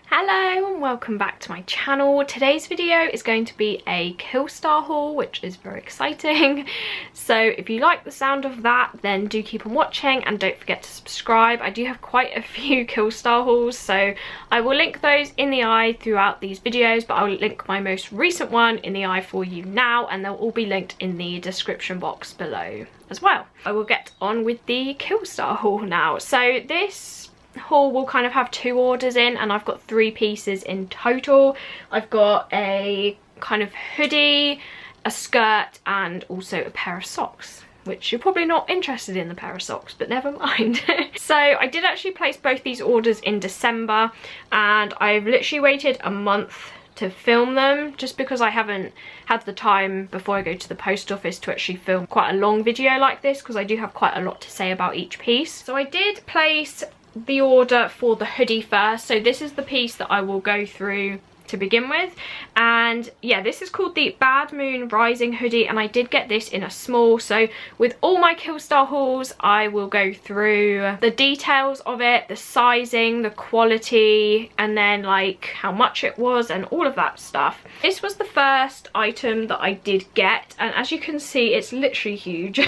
Hello and welcome back to my channel. Today's video is going to be a Killstar haul, which is very exciting. So if you like the sound of that, then do keep on watching and don't forget to subscribe. I do have quite a few Killstar hauls, so I will link those in the eye throughout these videos, but I'll link my most recent one in the eye for you now, and they'll all be linked in the description box below as well. I will get on with the Killstar haul now. So this haul will kind of have 2 orders in, and I've got 3 pieces in total. I've got a kind of hoodie, a skirt, and also a pair of socks, which you're probably not interested in the pair of socks, but never mind. So I did actually place both these orders in December, and I've literally waited a month to film them just because I haven't had the time before I go to the post office to actually film quite a long video like this, because I do have quite a lot to say about each piece. So I did place the order for the hoodie first. So this is the piece that I will go through to begin with, and yeah, this is called the Bad Moon Rising Hoodie, and I did get this in a small. So with all my Killstar hauls, I will go through the details of it, the sizing, the quality, and then like how much it was and all of that stuff. This was the first item that I did get, and as you can see, it's literally huge.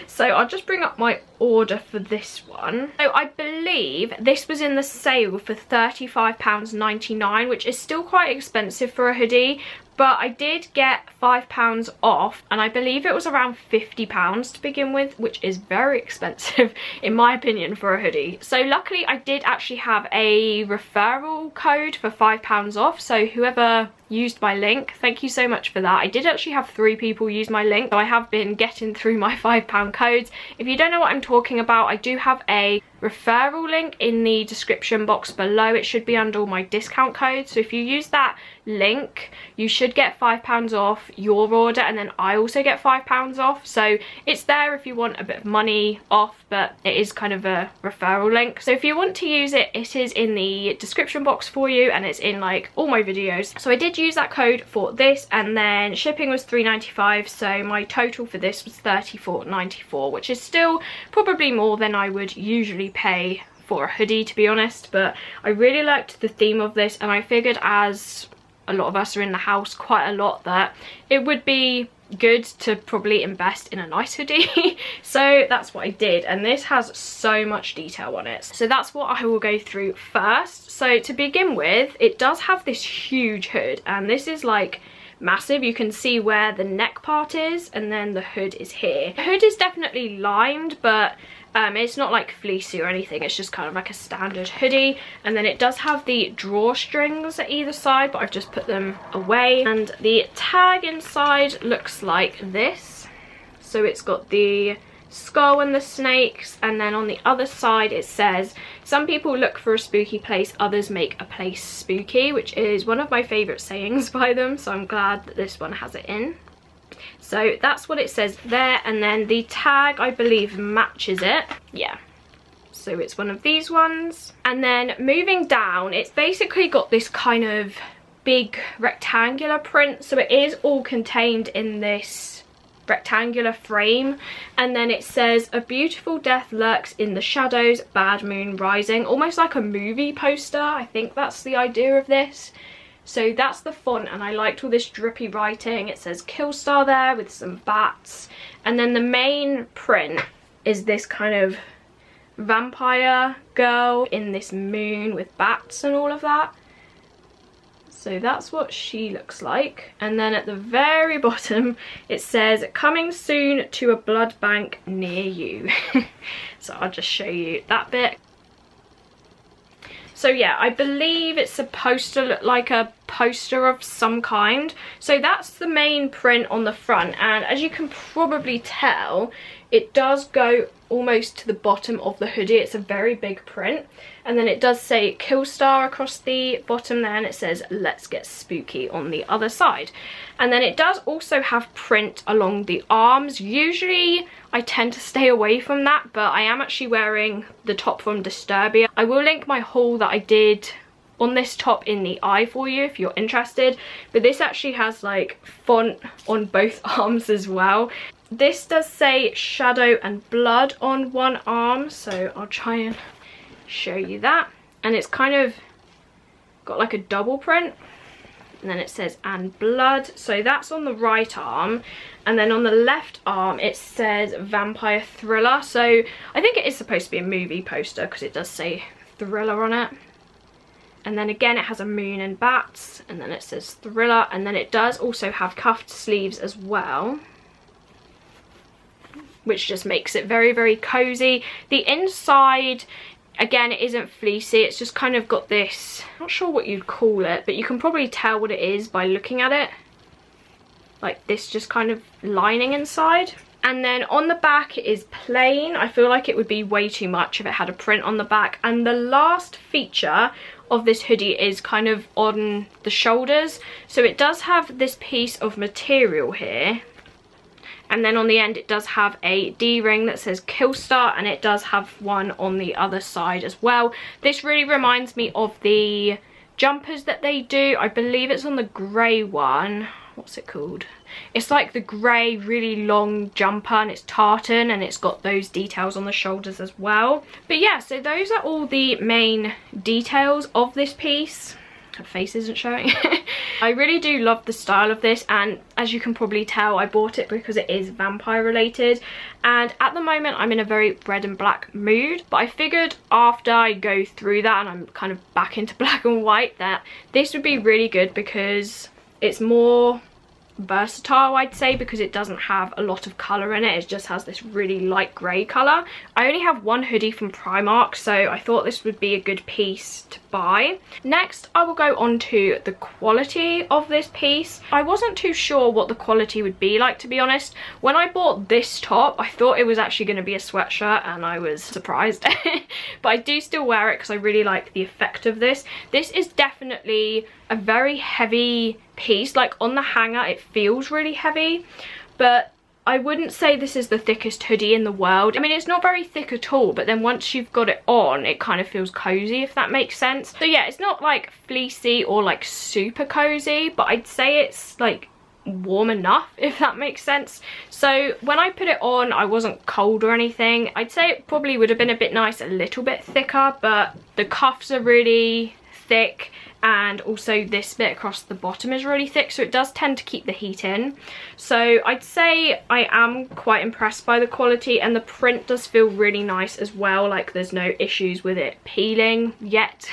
So I'll just bring up my order for this one. So I believe this was in the sale for £35.99, which is still quite expensive for a hoodie, but I did get £5 off, and I believe it was around £50 to begin with, which is very expensive in my opinion for a hoodie. So luckily I did actually have a referral code for £5 off, so whoever used my link, thank you so much for that. I did actually have 3 people use my link, so I have been getting through my £5 codes. If you don't know what I'm talking about, I do have a referral link in the description box below. It should be under all my discount codes, so if you use that link you should get £5 off your order, and then I also get £5 off. So it's there if you want a bit of money off, but it is kind of a referral link. So if you want to use it, it is in the description box for you, and it's in like all my videos. So I did use that code for this, and then shipping was £3.95, so my total for this was £34.94, which is still probably more than I would usually pay for a hoodie, to be honest. But I really liked the theme of this, and I figured as a lot of us are in the house quite a lot that it would be good to probably invest in a nice hoodie. So that's what I did, and this has so much detail on it, so that's what I will go through first. So to begin with, it does have this huge hood, and this is like massive. You can see where the neck part is, and then the hood is here. The hood is definitely lined, but it's not like fleecy or anything. It's just kind of like a standard hoodie, and then it does have the drawstrings at either side, but I've just put them away. And the tag inside looks like this. So it's got the skull and the snakes, and then on the other side it says, "Some people look for a spooky place, others make a place spooky," which is one of my favourite sayings by them, so I'm glad that this one has it in. So that's what it says there, and then the tag I believe matches it. Yeah, so it's one of these ones. And then moving down, it's basically got this kind of big rectangular print, so it is all contained in this rectangular frame, and then it says, "A beautiful death lurks in the shadows, Bad Moon Rising," almost like a movie poster. I think that's the idea of this. So that's the font, and I liked all this drippy writing. It says Killstar there with some bats, and then the main print is this kind of vampire girl in this moon with bats and all of that. So that's what she looks like. And then at the very bottom it says, "Coming soon to a blood bank near you." So I'll just show you that bit. So yeah, I believe it's supposed to look like a poster of some kind. So that's the main print on the front, and as you can probably tell, it does go almost to the bottom of the hoodie. It's a very big print, and then it does say Killstar across the bottom there, and it says "Let's get spooky" on the other side. And then it does also have print along the arms. Usually I tend to stay away from that, but I am actually wearing the top from Disturbia. I will link my haul that I did on this top in the eye for you if you're interested, but this actually has like font on both arms as well. This does say shadow and blood on one arm, so I'll try and show you that. And it's kind of got like a double print, and then it says "and blood," so that's on the right arm, and then on the left arm it says "vampire thriller," so I think it is supposed to be a movie poster because it does say thriller on it. And then again it has a moon and bats, and then it says thriller, and then it does also have cuffed sleeves as well, which just makes it very, very cozy. The inside, again, it isn't fleecy, it's just kind of got this, not sure what you'd call it, but you can probably tell what it is by looking at it. Like this just kind of lining inside. And then on the back it is plain. I feel like it would be way too much if it had a print on the back. And the last feature of this hoodie is kind of on the shoulders. So it does have this piece of material here. And then on the end it does have a D-ring that says Killstar, and it does have one on the other side as well. This really reminds me of the jumpers that they do. I believe it's on the grey one. What's it called? It's like the grey really long jumper, and it's tartan, and it's got those details on the shoulders as well. But yeah, so those are all the main details of this piece. Her face isn't showing. I really do love the style of this, and as you can probably tell, I bought it because it is vampire related, and at the moment I'm in a very red and black mood, but I figured after I go through that and I'm kind of back into black and white, that this would be really good because it's more versatile, I'd say, because it doesn't have a lot of colour in it. It just has this really light grey colour. I only have one hoodie from Primark, so I thought this would be a good piece to buy. Next, I will go on to the quality of this piece. I wasn't too sure what the quality would be like, to be honest. When I bought this top, I thought it was actually going to be a sweatshirt, and I was surprised. But I do still wear it because I really like the effect of this. This is definitely a very heavy piece. Like on the hanger it feels really heavy, but I wouldn't say this is the thickest hoodie in the world. I mean, it's not very thick at all, but then once you've got it on, it kind of feels cozy, if that makes sense. So yeah, it's not like fleecy or like super cozy, but I'd say it's like warm enough, if that makes sense. So when I put it on, I wasn't cold or anything. I'd say it probably would have been a bit nice, a little bit thicker, but the cuffs are really thick, and also this bit across the bottom is really thick, so it does tend to keep the heat in. So I'd say I am quite impressed by the quality, and the print does feel really nice as well. Like there's no issues with it peeling yet.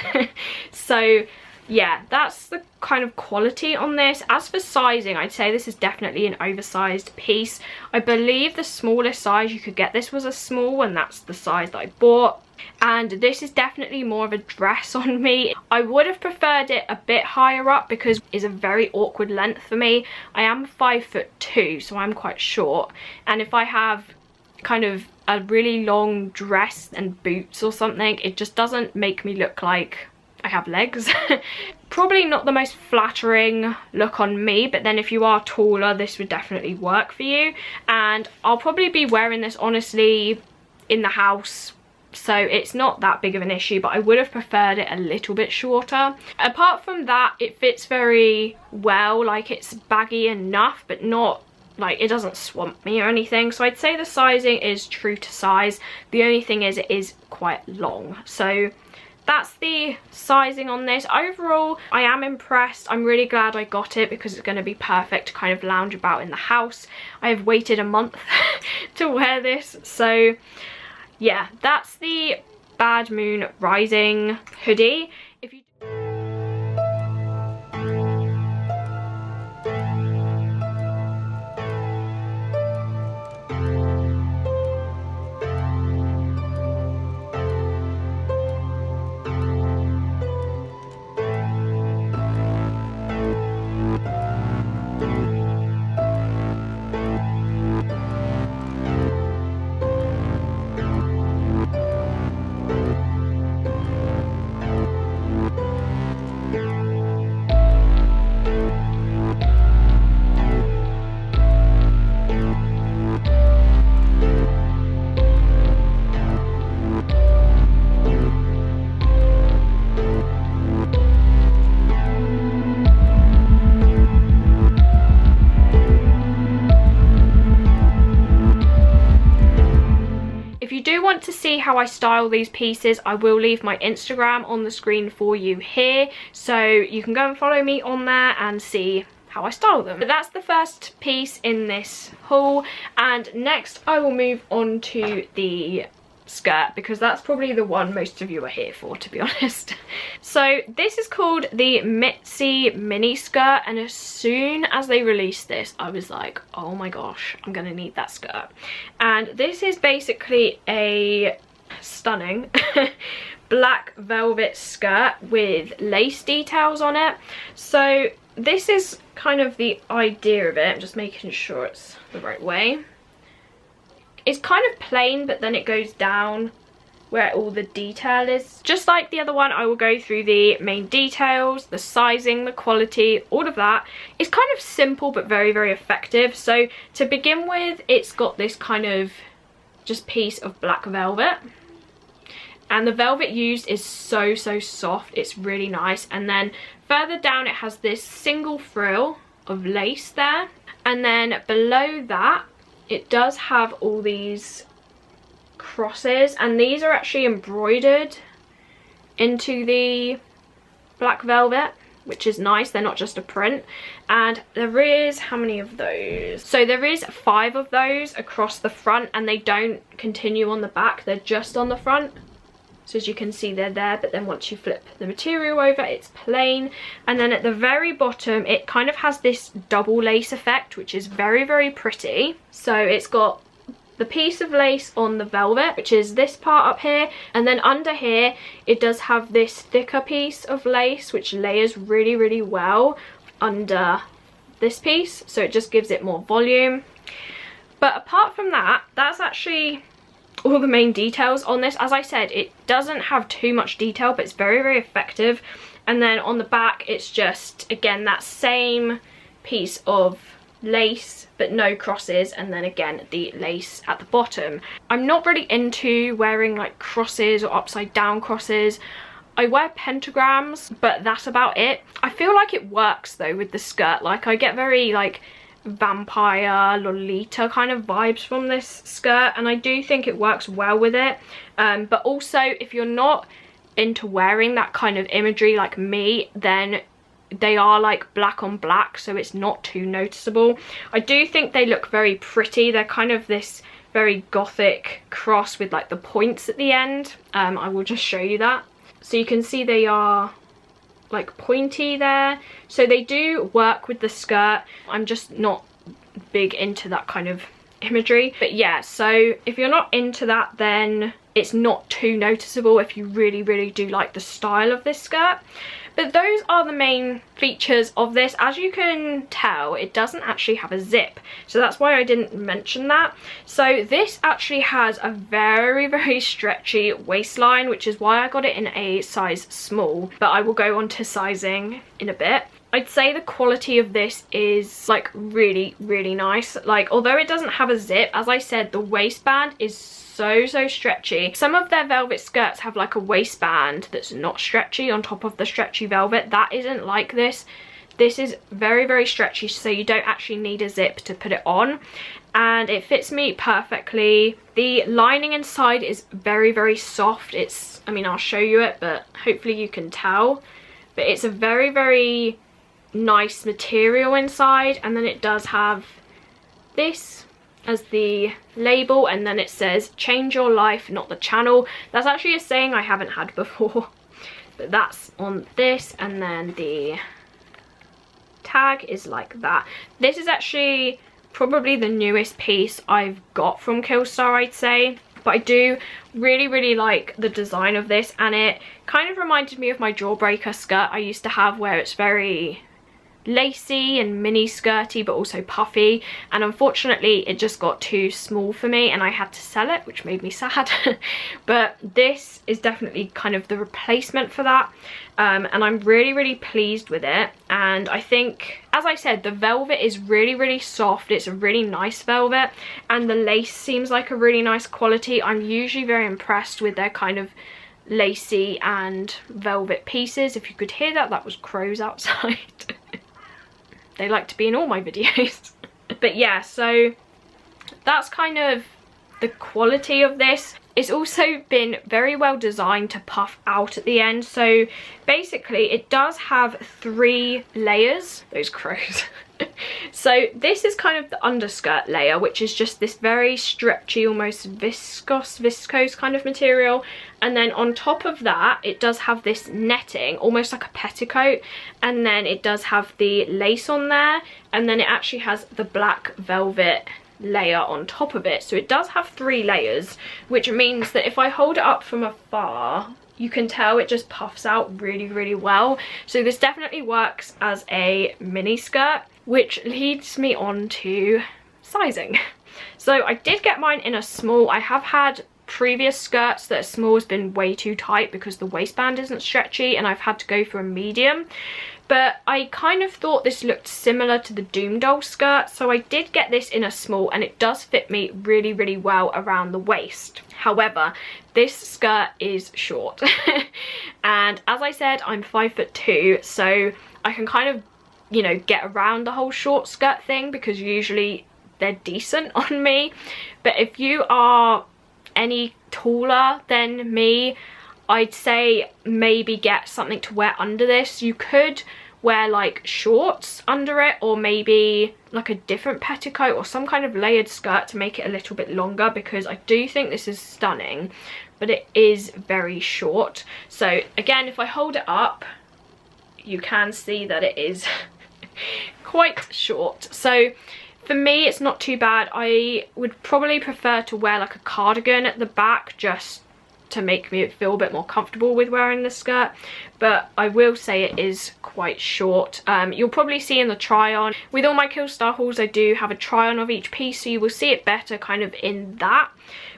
So yeah, that's the kind of quality on this. As for sizing, I'd say this is definitely an oversized piece. I believe the smallest size you could get this was a small, and that's the size that I bought. And this is definitely more of a dress on me. I would have preferred it a bit higher up because it's a very awkward length for me. I am 5'2", so I'm quite short, and if I have kind of a really long dress and boots or something, it just doesn't make me look like I have legs. Probably not the most flattering look on me, but then if you are taller, this would definitely work for you. And I'll probably be wearing this honestly in the house, so it's not that big of an issue, but I would have preferred it a little bit shorter. Apart from that, it fits very well. Like it's baggy enough, but not like it doesn't swamp me or anything. So I'd say the sizing is true to size. The only thing is it is quite long. So that's the sizing on this. Overall, I am impressed. I'm really glad I got it because it's going to be perfect to kind of lounge about in the house. I have waited a month to wear this, so yeah, that's the Bad Moon Rising hoodie. If you want to see how I style these pieces, I will leave my Instagram on the screen for you here, so you can go and follow me on there and see how I style them. But that's the first piece in this haul, and next I will move on to the skirt, because that's probably the one most of you are here for, to be honest. So this is called the Mitzy Mini Skirt, and as soon as they released this I was like, oh my gosh, I'm gonna need that skirt. And this is basically a stunning black velvet skirt with lace details on it. So this is kind of the idea of it. I'm just making sure it's the right way. It's kind of plain, but then it goes down where all the detail is. Just like the other one, I will go through the main details, the sizing, the quality, all of that. It's kind of simple but very, very effective. So to begin with, it's got this kind of just piece of black velvet. And the velvet used is so, so soft. It's really nice. And then further down, it has this single frill of lace there. And then below that, it does have all these crosses, and these are actually embroidered into the black velvet, which is nice. They're not just a print. And there is, how many of those? So there is 5 of those across the front, and they don't continue on the back, they're just on the front. So as you can see, they're there, but then once you flip the material over, it's plain. And then at the very bottom, it kind of has this double lace effect, which is very, very pretty. So it's got the piece of lace on the velvet, which is this part up here, and then under here, it does have this thicker piece of lace, which layers really, really well under this piece. So it just gives it more volume. But apart from that, that's actually all the main details on this. As I said, it doesn't have too much detail, but it's very, very effective. And then on the back, it's just, again, that same piece of lace, but no crosses, and then again the lace at the bottom. I'm not really into wearing like crosses or upside down crosses. I wear pentagrams, but that's about it. I feel like it works though with the skirt. Like I get very like vampire Lolita kind of vibes from this skirt, and I do think it works well with it. But also, if you're not into wearing that kind of imagery like me, then they are like black on black, so it's not too noticeable. I do think they look very pretty. They're kind of this very gothic cross with like the points at the end. I will just show you that. So you can see they are like pointy there, so they do work with the skirt. I'm just not big into that kind of imagery, but yeah, so if you're not into that, then it's not too noticeable if you really, really do like the style of this skirt. But those are the main features of this. As you can tell, it doesn't actually have a zip, so that's why I didn't mention that. So this actually has a very, very stretchy waistline, which is why I got it in a size small, but I will go on to sizing in a bit. I'd say the quality of this is like really, really nice. Like, although it doesn't have a zip, as I said, the waistband is so stretchy. Some of their velvet skirts have like a waistband that's not stretchy on top of the stretchy velvet. That isn't like this. This is very, very stretchy, so you don't actually need a zip to put it on, and it fits me perfectly. The lining inside is very, very soft. It's, I mean, I'll show you it, but hopefully you can tell, but it's a very, very nice material inside. And then it does have this as the label, and then it says change your life, not the channel. That's actually a saying I haven't had before, but that's on this. And then the tag is like that. This is actually probably the newest piece I've got from Killstar, I'd say, but I do really, really like the design of this, and it kind of reminded me of my Jawbreaker skirt I used to have, where it's very lacy and mini skirty but also puffy, and unfortunately it just got too small for me and I had to sell it, which made me sad. But this is definitely kind of the replacement for that, and I'm really, really pleased with it. And I think, as I said, the velvet is really, really soft. It's a really nice velvet, and the lace seems like a really nice quality. I'm usually very impressed with their kind of lacy and velvet pieces. If you could hear that, that was crows outside. They like to be in all my videos. But yeah, so that's kind of the quality of this. It's also been very well designed to puff out at the end. So basically it does have 3 layers. Those crows. So this is kind of the underskirt layer, which is just this very stretchy, almost viscose kind of material. And then on top of that, it does have this netting, almost like a petticoat. And then it does have the lace on there. And then it actually has the black velvet layer on top of it. So it does have 3 layers, which means that if I hold it up from afar, you can tell it just puffs out really, really well. So this definitely works as a mini skirt, which leads me on to sizing. So I did get mine in a small. I have had previous skirts that a small has been way too tight because the waistband isn't stretchy, and I've had to go for a medium. But I kind of thought this looked similar to the Doom Doll skirt, so I did get this in a small, and it does fit me really, really well around the waist. However, this skirt is short. And as I said, I'm 5'2", so I can kind of, you know, get around the whole short skirt thing because usually they're decent on me. But if you are any taller than me, I'd say maybe get something to wear under this. You could wear like shorts under it, or maybe like a different petticoat or some kind of layered skirt to make it a little bit longer, because I do think this is stunning, but it is very short. So again, if I hold it up, you can see that it is quite short. So for me, it's not too bad. I would probably prefer to wear like a cardigan at the back just to make me feel a bit more comfortable with wearing the skirt, but I will say it is quite short. You'll probably see in the try on with all my Killstar hauls, I do have a try on of each piece, so you will see it better kind of in that.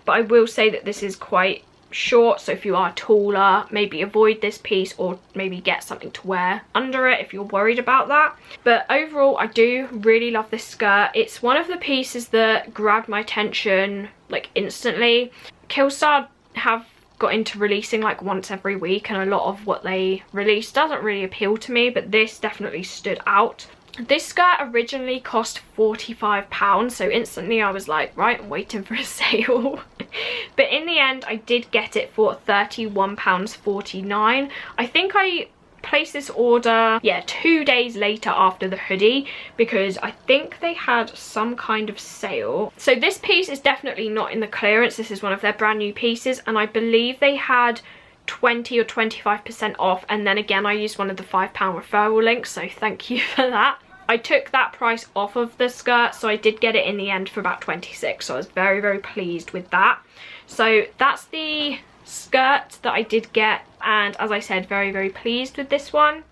But I will say that this is quite short, so if you are taller, maybe avoid this piece, or maybe get something to wear under it if you're worried about that. But overall, I do really love this skirt. It's one of the pieces that grabbed my attention like instantly. Killstar have got into releasing like once every week, and a lot of what they release doesn't really appeal to me, but this definitely stood out. This skirt originally cost £45, so instantly I was like, right, I'm waiting for a sale. But in the end, I did get it for £31.49. I think I placed this order, yeah, 2 days later after the hoodie, because I think they had some kind of sale. So this piece is definitely not in the clearance. This is one of their brand new pieces, and I believe they had 20 or 25% off, and then again I used one of the £5 referral links, so thank you for that. I took that price off of the skirt, so I did get it in the end for about 26, so I was very, very pleased with that. So that's the skirt that I did get, and as I said, very, very pleased with this one.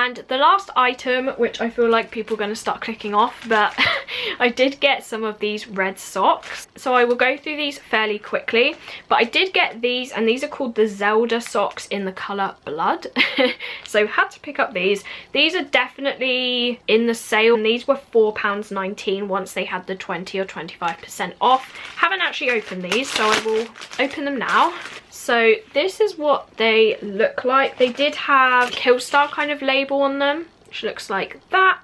And the last item, which I feel like people are going to start clicking off, but I did get some of these red socks. So I will go through these fairly quickly. But I did get these, and these are called the Zelda socks in the colour Blood. So had to pick up these. These are definitely in the sale, and these were £4.19 once they had the 20 or 25% off. Haven't actually opened these, so I will open them now. So this is what they look like. They did have Killstar kind of label on them, which looks like that.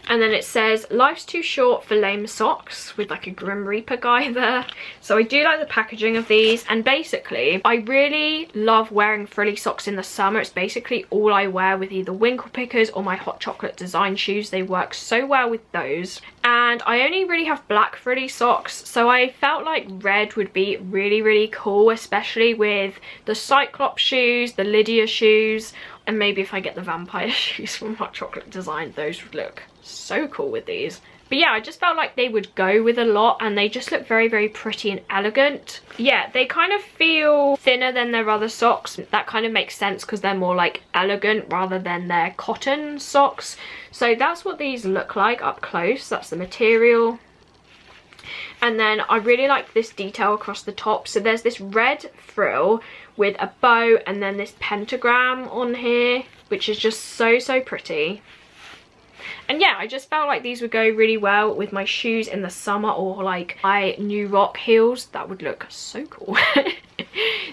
And then it says, life's too short for lame socks, with like a Grim Reaper guy there. So I do like the packaging of these. And basically, I really love wearing frilly socks in the summer. It's basically all I wear with either Winkle Pickers or my Hot Chocolate design shoes. They work so well with those. And I only really have black frilly socks, so I felt like red would be really, really cool, especially with the Cyclops shoes, the Lydia shoes, and maybe if I get the vampire shoes from Hot Chocolate design, those would look so cool with these. But yeah, I just felt like they would go with a lot, and they just look very, very pretty and elegant. Yeah, they kind of feel thinner than their other socks. That kind of makes sense because they're more like elegant rather than their cotton socks. So that's what these look like up close. That's the material. And then I really like this detail across the top. So there's this red frill with a bow and then this pentagram on here, which is just so, so pretty. And yeah, I just felt like these would go really well with my shoes in the summer, or like my new rock heels. That would look so cool.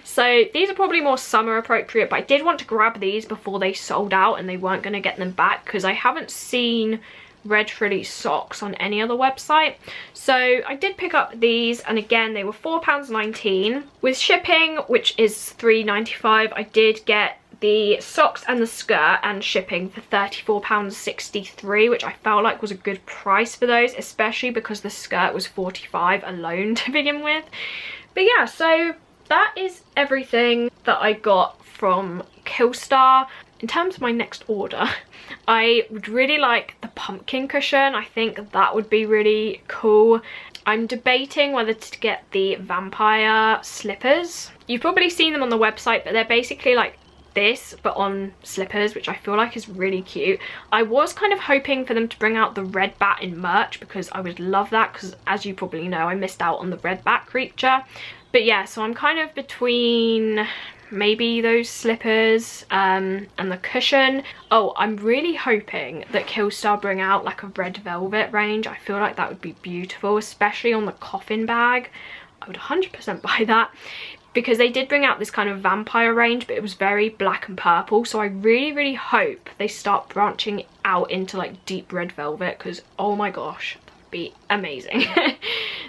So these are probably more summer appropriate, but I did want to grab these before they sold out and they weren't going to get them back, because I haven't seen red frilly socks on any other website. So I did pick up these, and again they were £4.19 with shipping, which is £3.95. I did get the socks and the skirt and shipping for £34.63, which I felt like was a good price for those, especially because the skirt was £45 alone to begin with. But yeah, so that is everything that I got from Killstar. In terms of my next order, I would really like the pumpkin cushion. I think that would be really cool. I'm debating whether to get the vampire slippers. You've probably seen them on the website, but they're basically like this but on slippers, which I feel like is really cute. I was kind of hoping for them to bring out the red bat in merch, because I would love that, because as you probably know, I missed out on the red bat creature. But yeah, so I'm kind of between maybe those slippers and the cushion. Oh, I'm really hoping that Killstar bring out like a red velvet range. I feel like that would be beautiful, especially on the coffin bag. I would 100% buy that, because they did bring out this kind of vampire range, but it was very black and purple. So I really, really hope they start branching out into like deep red velvet, because oh my gosh, that would be amazing.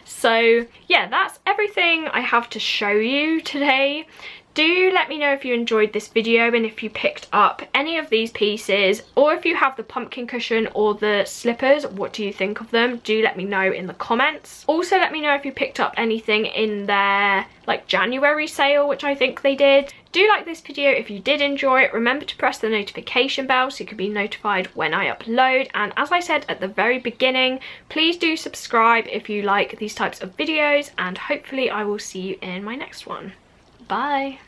So yeah, that's everything I have to show you today. Do let me know if you enjoyed this video and if you picked up any of these pieces, or if you have the pumpkin cushion or the slippers, what do you think of them? Do let me know in the comments. Also let me know if you picked up anything in their like January sale, which I think they did. Do like this video if you did enjoy it. Remember to press the notification bell so you can be notified when I upload. And as I said at the very beginning, please do subscribe if you like these types of videos, and hopefully I will see you in my next one. Bye.